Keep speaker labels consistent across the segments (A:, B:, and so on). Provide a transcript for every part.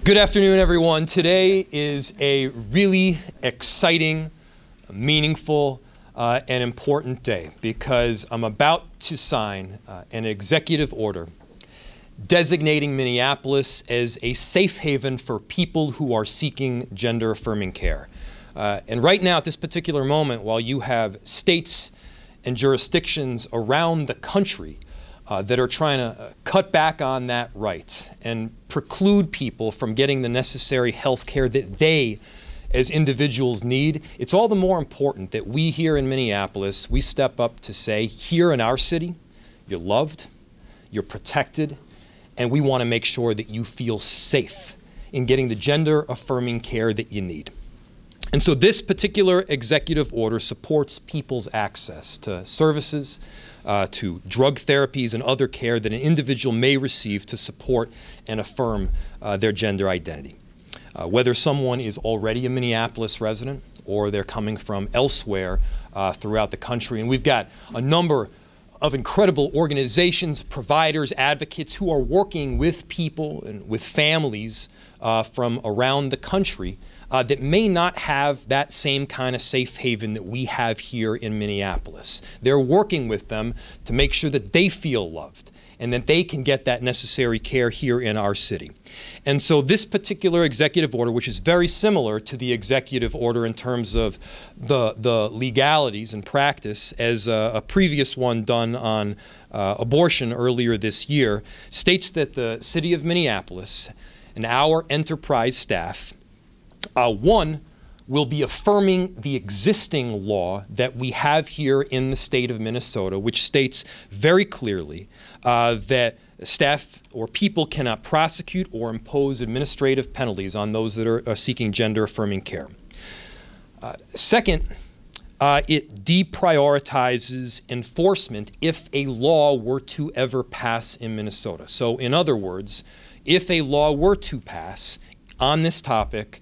A: Good afternoon, everyone. Today is a really exciting, meaningful, and important day because I'm about to sign an executive order designating Minneapolis as a safe haven for people who are seeking gender-affirming care. And right now, at this particular moment, while you have states and jurisdictions around the country that are trying to cut back on that right and preclude people from getting the necessary health care that they, as individuals, need, it's all the more important that we here in Minneapolis, we step up to say, here in our city, you're loved, you're protected, and we want to make sure that you feel safe in getting the gender-affirming care that you need. And so this particular executive order supports people's access to services, to drug therapies and other care that an individual may receive to support and affirm their gender identity. Whether someone is already a Minneapolis resident or they're coming from elsewhere throughout the country. And we've got a number of incredible organizations, providers, advocates who are working with people and with families from around the country that may not have that same kind of safe haven that we have here in Minneapolis. They're working with them to make sure that they feel loved and that they can get that necessary care here in our city. And so this particular executive order, which is very similar to the executive order in terms of the legalities and practice as a previous one done on abortion earlier this year, states that the City of Minneapolis and our enterprise staff, one, will be affirming the existing law that we have here in the state of Minnesota, which states very clearly that staff or people cannot prosecute or impose administrative penalties on those that are seeking gender-affirming care. Second, it deprioritizes enforcement if a law were to ever pass in Minnesota. So in other words, if a law were to pass on this topic,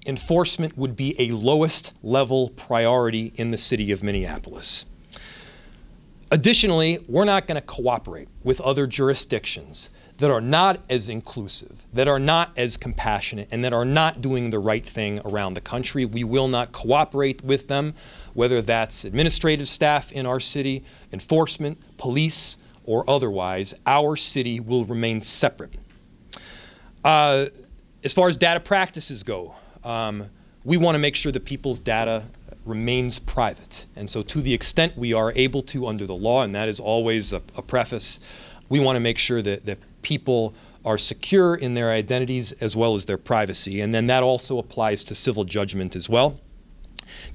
A: enforcement would be a lowest level priority in the city of Minneapolis. Additionally, we're not going to cooperate with other jurisdictions that are not as inclusive, that are not as compassionate, and that are not doing the right thing around the country. We will not cooperate with them, whether that's administrative staff in our city, enforcement, police, or otherwise. Our city will remain separate. As far as data practices go, we want to make sure that people's data remains private. And so to the extent we are able to under the law, and that is always a preface, we want to make sure that people are secure in their identities as well as their privacy. And then that also applies to civil judgment as well.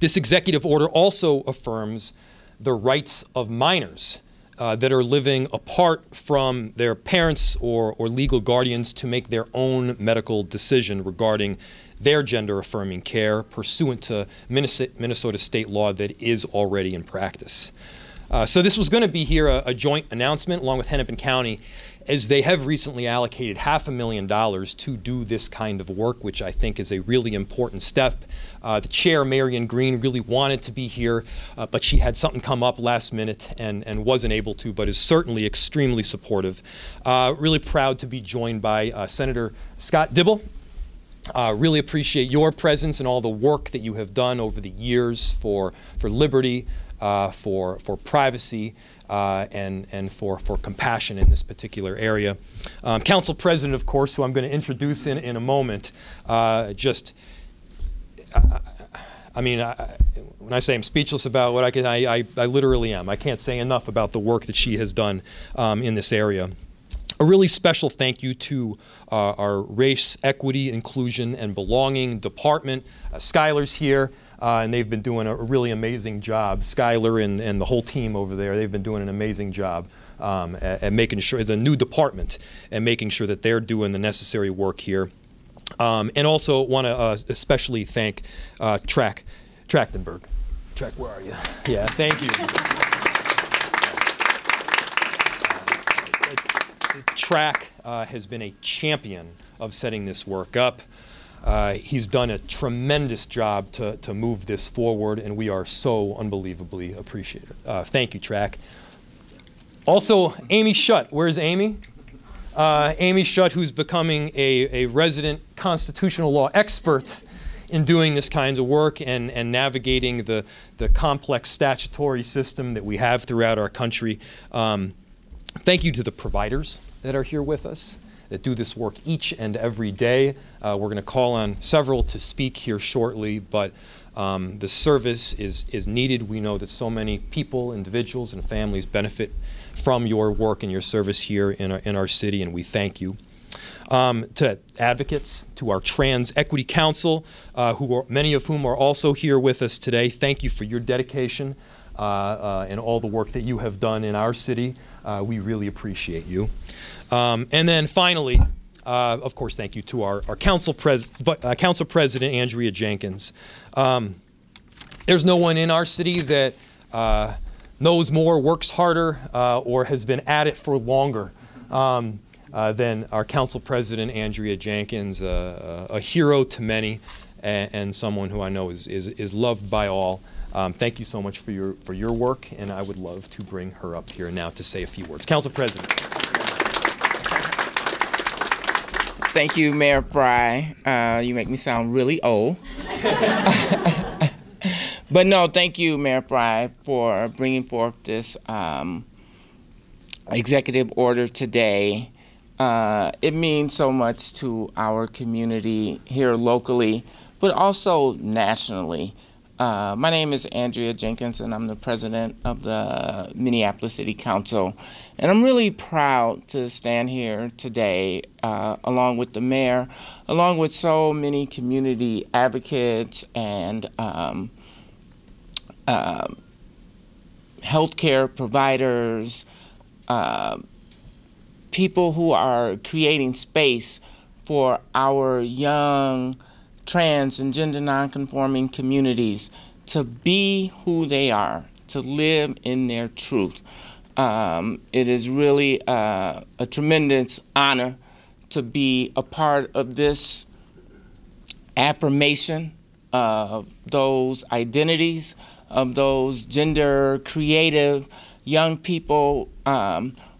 A: This executive order also affirms the rights of minors that are living apart from their parents or legal guardians to make their own medical decision regarding their gender-affirming care pursuant to Minnesota state law that is already in practice. So this was going to be here a joint announcement along with Hennepin County, as they have recently allocated $500,000 to do this kind of work, which I think is a really important step. The chair, Marion Green, really wanted to be here, but she had something come up last minute and wasn't able to, but is certainly extremely supportive. Really proud to be joined by Senator Scott Dibble. Really appreciate your presence and all the work that you have done over the years for liberty, for privacy, and for compassion in this particular area. Council President, of course, who I'm going to introduce in a moment, when I say I'm speechless about what I literally am. I can't say enough about the work that she has done in this area. A really special thank you to our Race, Equity, Inclusion, and Belonging Department. Skylar's here, and they've been doing a really amazing job. Skylar and the whole team over there, they've been doing an amazing job at making sure, as a new department, and making sure that they're doing the necessary work here. And also want to especially thank Trachtenberg. Track, where are you? Yeah, thank you. Track has been a champion of setting this work up. He's done a tremendous job to move this forward, and we are so unbelievably appreciative. Thank you, Track. Also, Amy Schutt. Where's Amy? Amy Schutt, who's becoming a resident constitutional law expert in doing this kind of work and navigating the complex statutory system that we have throughout our country. Thank you to the providers that are here with us, that do this work each and every day. We're going to call on several to speak here shortly, but the service is needed. We know that so many people, individuals, and families benefit from your work and your service here in our city, and we thank you. To advocates, to our Trans Equity Council, many of whom are also here with us today, thank you for your dedication and all the work that you have done in our city. We really appreciate you. And then finally, of course, thank you to our Council President, Andrea Jenkins. There's no one in our city that knows more, works harder, or has been at it for longer than our Council President, Andrea Jenkins, a hero to many and someone who I know is loved by all. Thank you so much for your work, and I would love to bring her up here now to say a few words. Council President.
B: Thank you, Mayor Frey. You make me sound really old. But no, thank you, Mayor Frey, for bringing forth this executive order today. It means so much to our community here locally, but also nationally. My name is Andrea Jenkins, and I'm the president of the Minneapolis City Council. And I'm really proud to stand here today, along with the mayor, along with so many community advocates and healthcare providers, people who are creating space for our young trans and gender nonconforming communities to be who they are, to live in their truth. It is really a tremendous honor to be a part of this affirmation of those identities, of those gender creative young people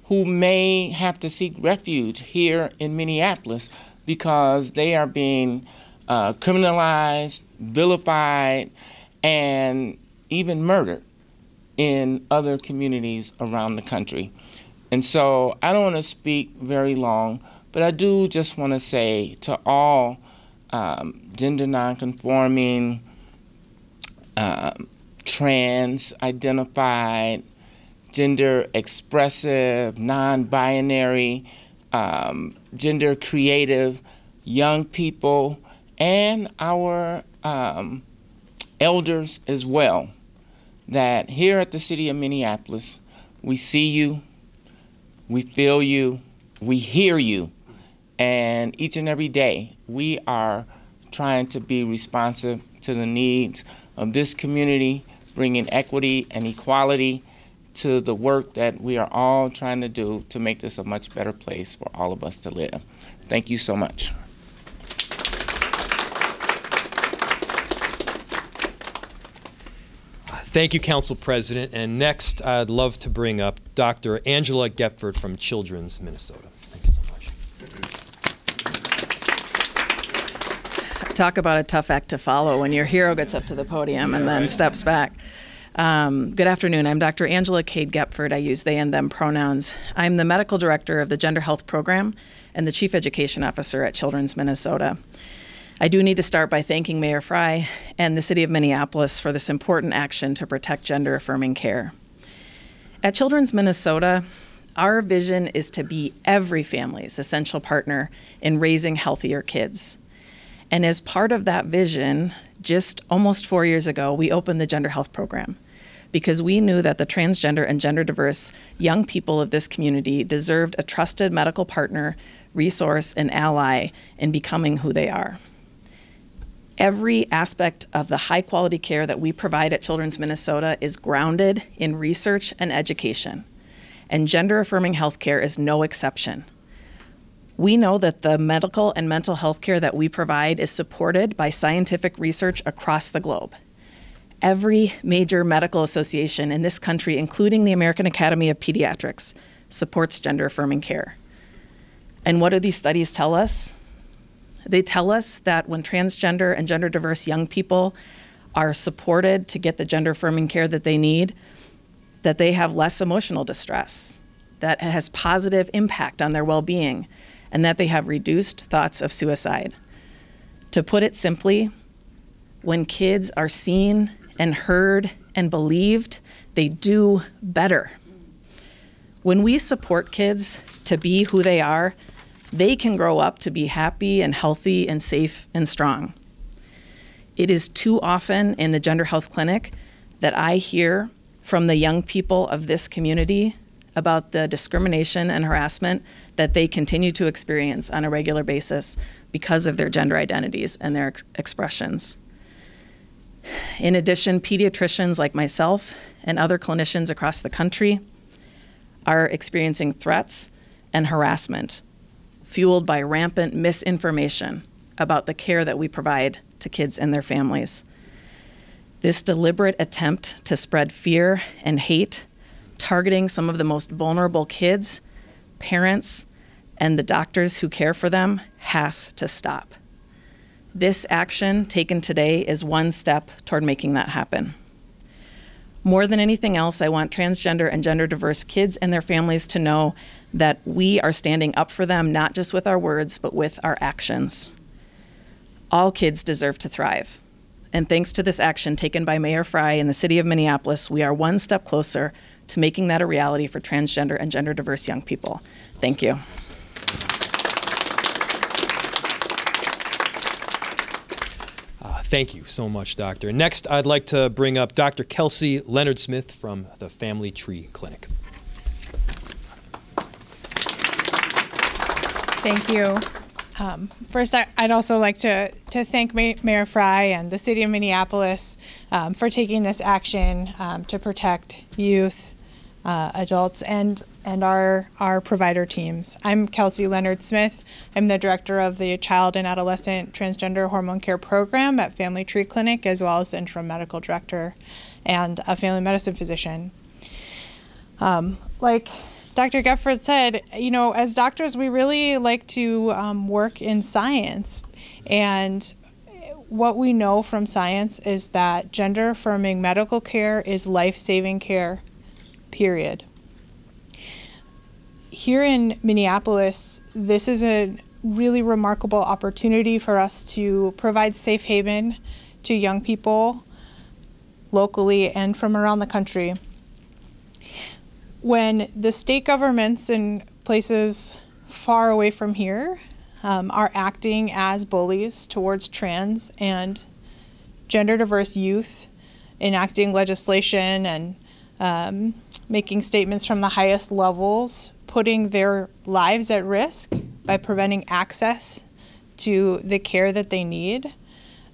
B: who may have to seek refuge here in Minneapolis because they are being criminalized, vilified, and even murdered in other communities around the country. And so I don't want to speak very long, but I do just want to say to all gender nonconforming, trans-identified, gender expressive, non-binary, gender creative young people, and our elders as well, that here at the City of Minneapolis, we see you, we feel you, we hear you, and each and every day we are trying to be responsive to the needs of this community, bringing equity and equality to the work that we are all trying to do to make this a much better place for all of us to live. Thank you so much.
A: Thank you, Council President. And next, I'd love to bring up Dr. Angela Gepford from Children's Minnesota. Thank you so much.
C: Talk about a tough act to follow when your hero gets up to the podium and then steps back. Good afternoon. I'm Dr. Angela Cade Gepford. I use they and them pronouns. I'm the medical director of the Gender Health Program and the chief education officer at Children's Minnesota. I do need to start by thanking Mayor Frey and the City of Minneapolis for this important action to protect gender-affirming care. At Children's Minnesota, our vision is to be every family's essential partner in raising healthier kids. And as part of that vision, just almost 4 years ago, we opened the Gender Health Program because we knew that the transgender and gender diverse young people of this community deserved a trusted medical partner, resource, and ally in becoming who they are. Every aspect of the high quality care that we provide at Children's Minnesota is grounded in research and education, and gender affirming healthcare is no exception. We know that the medical and mental health care that we provide is supported by scientific research across the globe. Every major medical association in this country, including the American Academy of Pediatrics, supports gender affirming care. And what do these studies tell us? They tell us that when transgender and gender diverse young people are supported to get the gender affirming care that they need, that they have less emotional distress, that it has positive impact on their well-being, and that they have reduced thoughts of suicide. To put it simply, when kids are seen and heard and believed, they do better. When we support kids to be who they are, they can grow up to be happy and healthy and safe and strong. It is too often in the gender health clinic that I hear from the young people of this community about the discrimination and harassment that they continue to experience on a regular basis because of their gender identities and their expressions. In addition, pediatricians like myself and other clinicians across the country are experiencing threats and harassment fueled by rampant misinformation about the care that we provide to kids and their families. This deliberate attempt to spread fear and hate, targeting some of the most vulnerable kids, parents, and the doctors who care for them, has to stop. This action taken today is one step toward making that happen. More than anything else, I want transgender and gender diverse kids and their families to know that we are standing up for them, not just with our words, but with our actions. All kids deserve to thrive. And thanks to this action taken by Mayor Frey in the City of Minneapolis, we are one step closer to making that a reality for transgender and gender diverse young people. Thank you.
A: Thank you so much, Doctor. Next, I'd like to bring up Dr. Kelsey Leonard-Smith from the Family Tree Clinic.
D: Thank you. First, I'd also like to thank Mayor Frey and the City of Minneapolis for taking this action to protect youth, adults, and our provider teams. I'm Kelsey Leonard-Smith. I'm the director of the Child and Adolescent Transgender Hormone Care Program at Family Tree Clinic, as well as the interim medical director and a family medicine physician. Like Dr. Gepford said, you know, as doctors, we really like to work in science. And what we know from science is that gender-affirming medical care is life-saving care, period. Here in Minneapolis, this is a really remarkable opportunity for us to provide safe haven to young people locally and from around the country. When the state governments in places far away from here are acting as bullies towards trans and gender diverse youth, enacting legislation and making statements from the highest levels, putting their lives at risk by preventing access to the care that they need,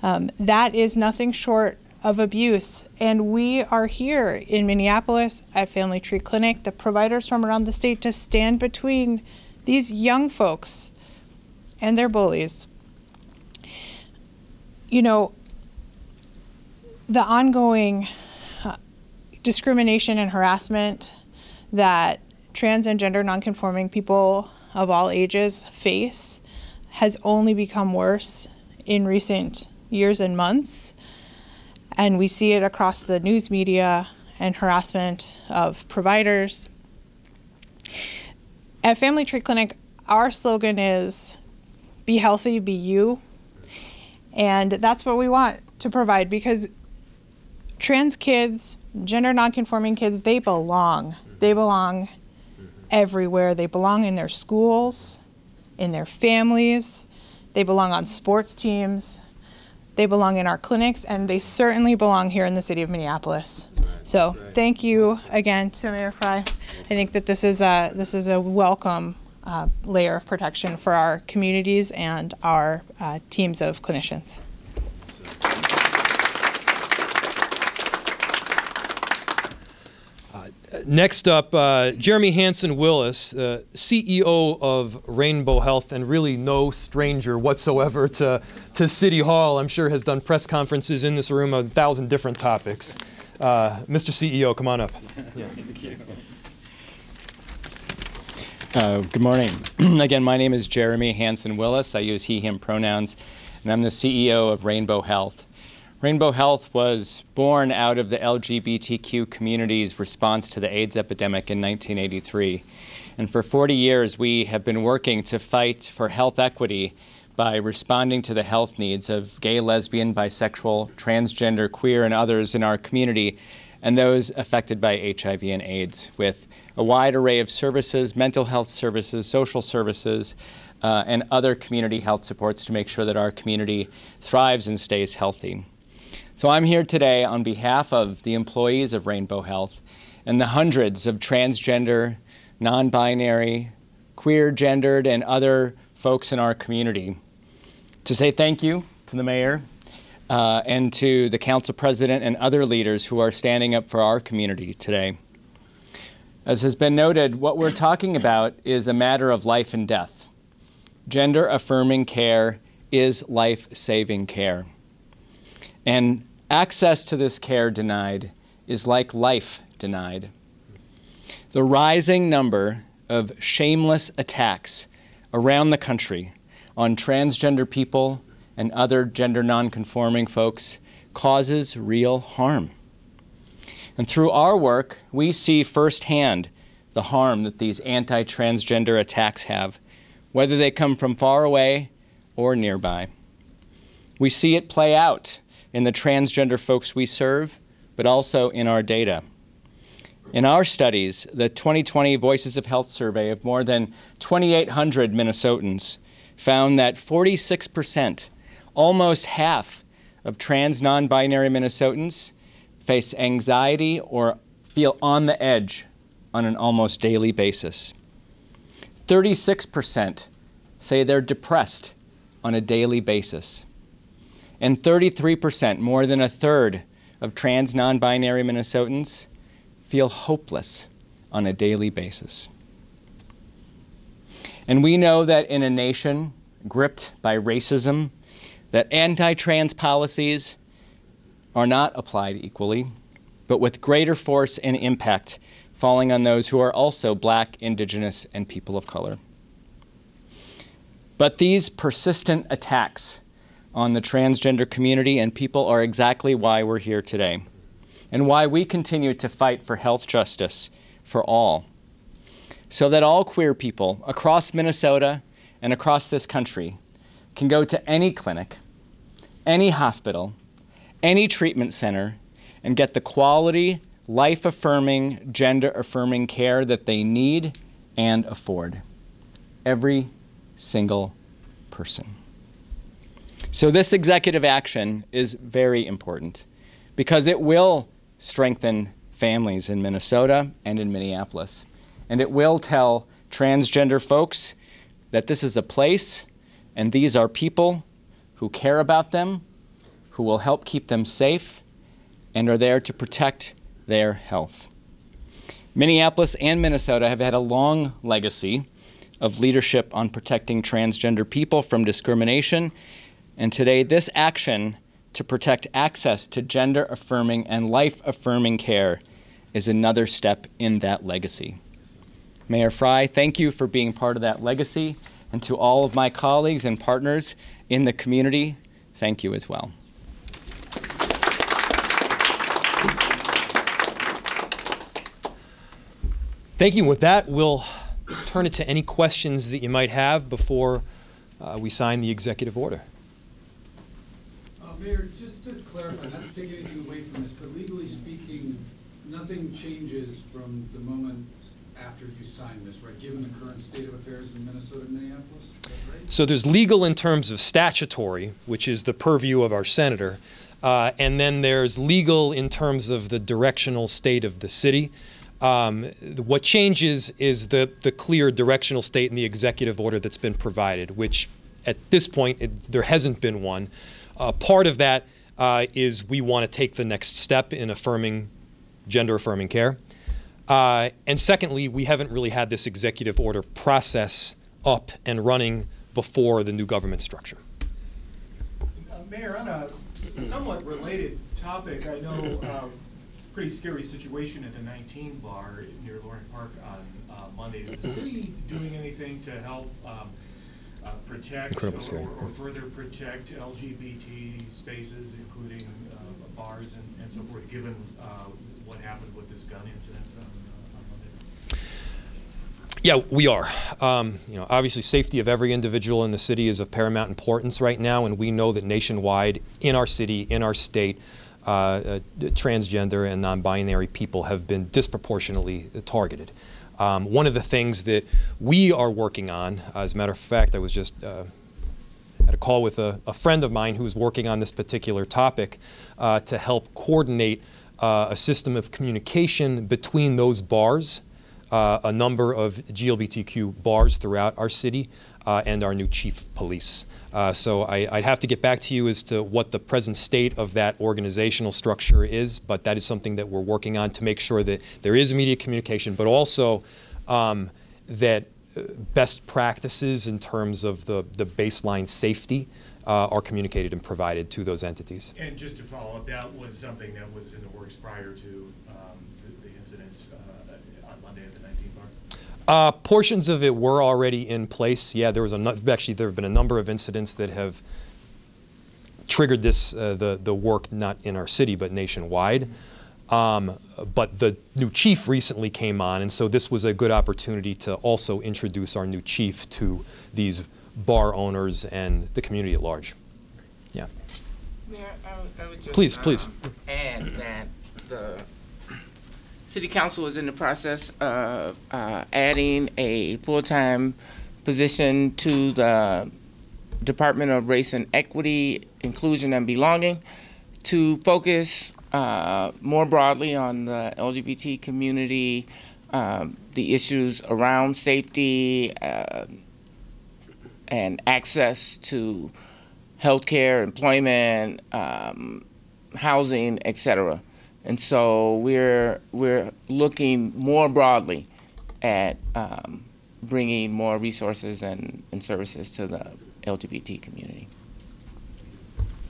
D: that is nothing short of abuse. And we are here in Minneapolis at Family Tree Clinic, the providers from around the state, to stand between these young folks and their bullies. You know, the ongoing discrimination and harassment that trans and gender nonconforming people of all ages face has only become worse in recent years and months. And we see it across the news media and harassment of providers. At Family Tree Clinic, our slogan is, be healthy, be you. And that's what we want to provide, because trans kids, gender nonconforming kids, they belong. They belong everywhere. They belong in their schools, in their families. They belong on sports teams. They belong in our clinics, and they certainly belong here in the City of Minneapolis. So thank you again to Mayor Frey. I think that this is a welcome layer of protection for our communities and our teams of clinicians.
A: Next up, Jeremy Hansen-Willis, CEO of Rainbow Health, and really no stranger whatsoever to City Hall. I'm sure has done press conferences in this room on 1,000 different topics. Mr. CEO, come on up. Yeah.
E: Good morning. Again, my name is Jeremy Hansen Willis. I use he, him pronouns, and I'm the CEO of Rainbow Health. Rainbow Health was born out of the LGBTQ community's response to the AIDS epidemic in 1983. And for 40 years, we have been working to fight for health equity by responding to the health needs of gay, lesbian, bisexual, transgender, queer, and others in our community, and those affected by HIV and AIDS, with a wide array of services, mental health services, social services, and other community health supports to make sure that our community thrives and stays healthy. So I'm here today on behalf of the employees of Rainbow Health and the hundreds of transgender, non-binary, queer, gendered, and other folks in our community to say thank you to the mayor and to the council president and other leaders who are standing up for our community today. As has been noted, what we're talking about is a matter of life and death. Gender-affirming care is life-saving care. And access to this care denied is like life denied. The rising number of shameless attacks around the country on transgender people and other gender nonconforming folks causes real harm. And through our work, we see firsthand the harm that these anti-transgender attacks have, whether they come from far away or nearby. We see it play out in the transgender folks we serve, but also in our data. In our studies, the 2020 Voices of Health survey of more than 2,800 Minnesotans found that 46%, almost half of trans non-binary Minnesotans, face anxiety or feel on the edge on an almost daily basis. 36% say they're depressed on a daily basis. And 33%, more than a third of trans non-binary Minnesotans, feel hopeless on a daily basis. And we know that in a nation gripped by racism, that anti-trans policies are not applied equally, but with greater force and impact falling on those who are also Black, Indigenous, and people of color. But these persistent attacks on the transgender community and people are exactly why we're here today, and why we continue to fight for health justice for all, so that all queer people across Minnesota and across this country can go to any clinic, any hospital, any treatment center, and get the quality, life-affirming, gender-affirming care that they need and afford. Every single person. So this executive action is very important because it will strengthen families in Minnesota and in Minneapolis. And it will tell transgender folks that this is a place and these are people who care about them, who will help keep them safe, and are there to protect their health. Minneapolis and Minnesota have had a long legacy of leadership on protecting transgender people from discrimination. And today, this action to protect access to gender-affirming and life-affirming care is another step in that legacy. Mayor Frey, thank you for being part of that legacy. And to all of my colleagues and partners in the community, thank you as well.
A: Thank you. With that, we'll turn it to any questions that you might have before we sign the executive order.
F: Mayor, just to clarify, not to take anything away from this, but legally speaking, nothing changes from the moment after you sign this, right, given the current state of affairs in Minnesota and Minneapolis? Is that right?
A: So there's legal in terms of statutory, which is the purview of our senator, and then there's legal in terms of the directional state of the city. What changes is the clear directional state in the executive order that's been provided, which at this point, there hasn't been one. Part of that is we want to take the next step in affirming gender-affirming care. And secondly, we haven't really had this executive order process up and running before the new government structure.
G: Mayor, on a somewhat related topic, I know pretty scary situation at the 19 bar near Lorne Park on Monday. Is the city doing anything to help protect or further protect LGBT spaces, including bars and so forth, given what happened with this gun incident on Monday?
A: Yeah, we are. You know, obviously, safety of every individual in the city is of paramount importance right now, and we know that nationwide, in our city, in our state, transgender and non-binary people have been disproportionately targeted. One of the things that we are working on, as a matter of fact, I was just had a call with a friend of mine who was working on this particular topic to help coordinate a system of communication between those bars, a number of GLBTQ bars throughout our city, and our new chief of police. So I'd have to get back to you as to what the present state of that organizational structure is, but that is something that we're working on to make sure that there is immediate communication, but also that best practices in terms of the baseline safety are communicated and provided to those entities.
G: And just to follow up, that was something that was in the works prior to the incident on Monday at the 19 bar?
A: Portions of it were already in place. Yeah, there was actually there have been a number of incidents that have triggered this the work not in our city but nationwide. But the new chief recently came on, and so this was a good opportunity to also introduce our new chief to these bar owners and the community at large. Yeah.
B: Mayor, I would just
A: please.
B: add that the City Council is in the process of adding a full-time position to the Department of Race and Equity, Inclusion and Belonging to focus more broadly on the LGBT community, the issues around safety and access to healthcare, employment, housing, etc. And so we're looking more broadly at bringing more resources and services to the LGBT community.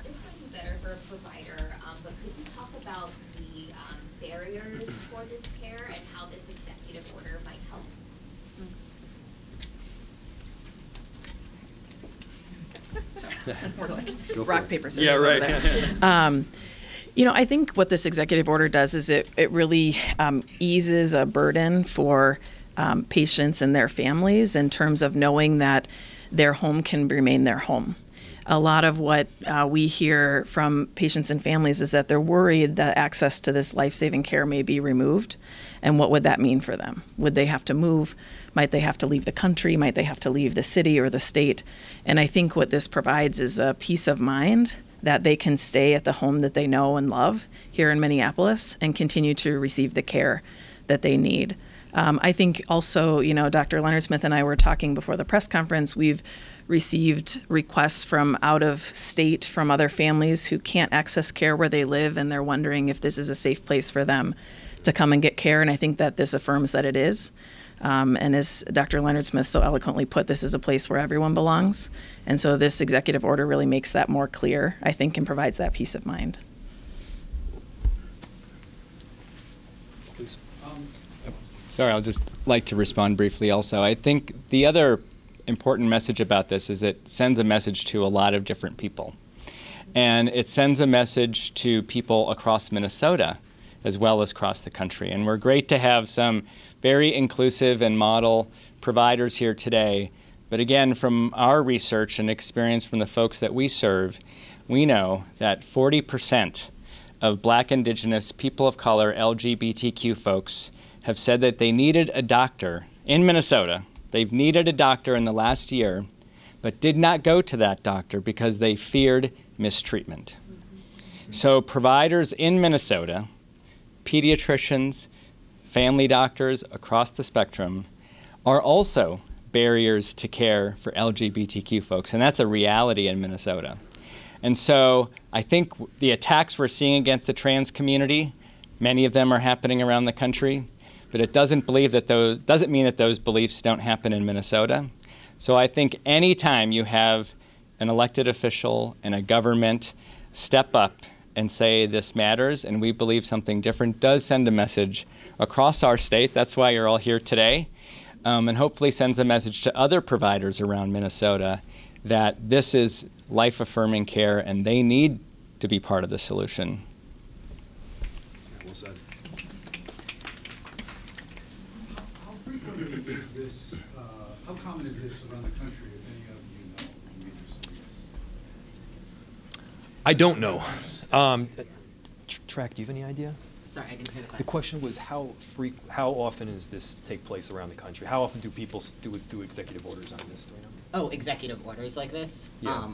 H: This might be better for a provider, but could you talk about the barriers for this care and how this executive order might help?
C: More like rock, paper, scissors.
A: Yeah, right.
C: You know, I think what this executive order does is it really eases a burden for patients and their families in terms of knowing that their home can remain their home. A lot of what we hear from patients and families is that they're worried that access to this life-saving care may be removed. And what would that mean for them? Would they have to move? Might they have to leave the country? Might they have to leave the city or the state? And I think what this provides is a peace of mind that they can stay at the home that they know and love here in Minneapolis and continue to receive the care that they need. I think also, you know, Dr. Leonard Smith and I were talking before the press conference. We've received requests from out of state from other families who can't access care where they live, and they're wondering if this is a safe place for them to come and get care. And I think that this affirms that it is. And as Dr. Leonard Smith so eloquently put, this is a place where everyone belongs. And so this executive order really makes that more clear, I think, and provides that peace of mind.
A: Please.
E: Sorry, I'll just like to respond briefly also. I think the other important message about this is it sends a message to a lot of different people. And it sends a message to people across Minnesota as well as across the country. And we're great to have some very inclusive and model providers here today. But again, from our research and experience from the folks that we serve, we know that 40% of Black, Indigenous, people of color, LGBTQ folks have said that they needed a doctor in Minnesota. They've needed a doctor in the last year, but did not go to that doctor because they feared mistreatment. So providers in Minnesota, pediatricians, family doctors across the spectrum are also barriers to care for LGBTQ folks, and that's a reality in Minnesota. And so I think the attacks we're seeing against the trans community, many of them are happening around the country, but it doesn't mean that those beliefs don't happen in Minnesota. So I think anytime you have an elected official and a government step up and say this matters and we believe something different does send a message across our state. That's why you're all here today. And hopefully sends a message to other providers around Minnesota that this is life-affirming care and they need to be part of the solution.
A: Well said.
F: How frequently is this, how common is this around the country, if any of you know, in major cities?
A: I don't know. Track, do you have any idea?
I: Sorry, I didn't hear the question.
A: The question was how often does this take place around the country? How often do people do executive orders on this? Do we know?
I: Oh, executive orders like this?
A: Yeah.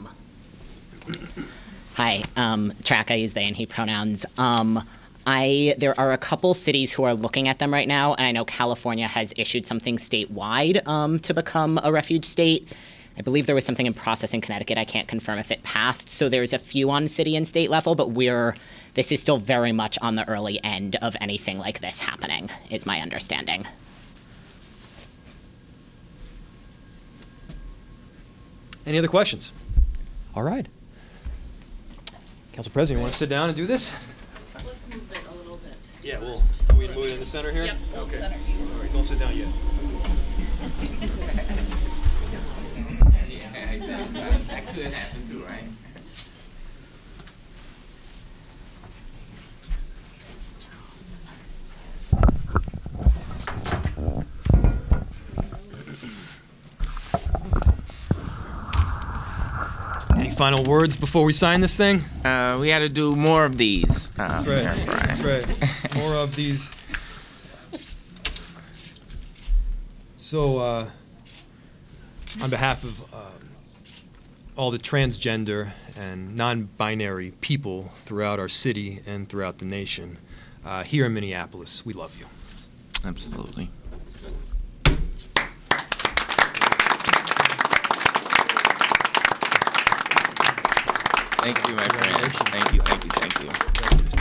I: Hi, Track, I use they and he pronouns. There are a couple cities who are looking at them right now, and I know California has issued something statewide to become a refuge state. I believe there was something in process in Connecticut. I can't confirm if it passed. So there's a few on city and state level, but this is still very much on the early end of anything like this happening, is my understanding.
A: Any other questions? All right. Council President, you want to sit down and do this?
J: Let's move it a little bit.
A: Yeah,
J: first,
A: we
J: so
A: move it in the center here?
J: Yep, we'll
A: Okay.
J: center you.
A: All right, don't sit down yet.
B: That could happen too, right?
A: Any final words before we sign this thing?
B: We got to do more of these.
A: That's right. That's right. More of these. So, on behalf of all the transgender and non-binary people throughout our city and throughout the nation, here in Minneapolis, we love you.
B: Absolutely. Thank you, my friend. Thank you, thank you, thank you.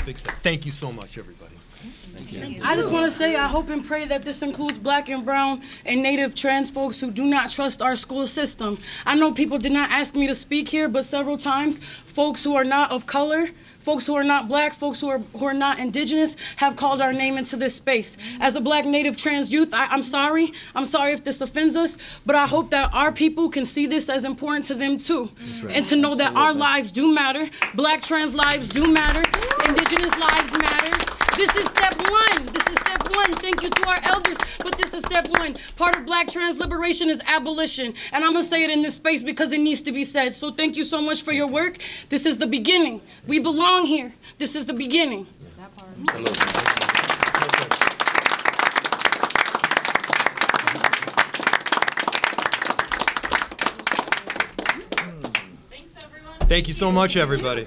A: Big step. Thank you so much, everybody.
B: Thank you.
J: I just want to say I hope and pray that this includes Black and brown and Native trans folks who do not trust our school system. I know people did not ask me to speak here, but several times folks who are not of color, folks who are not Black, folks who are not Indigenous have called our name into this space. As a Black Native trans youth, I'm sorry. I'm sorry if this offends us, but I hope that our people can see this as important to them too.
A: Right.
J: And to know that our lives do matter, Black trans lives do matter, Indigenous lives matter. This is step one. This is step one. Thank you to our elders, but this is step one. Part of Black trans liberation is abolition, and I'm gonna say it in this space because it needs to be said. So thank you so much for your work. This is the beginning. We belong here. This is the beginning.
B: Absolutely.
J: Thanks, everyone.
A: Thank you so much, everybody.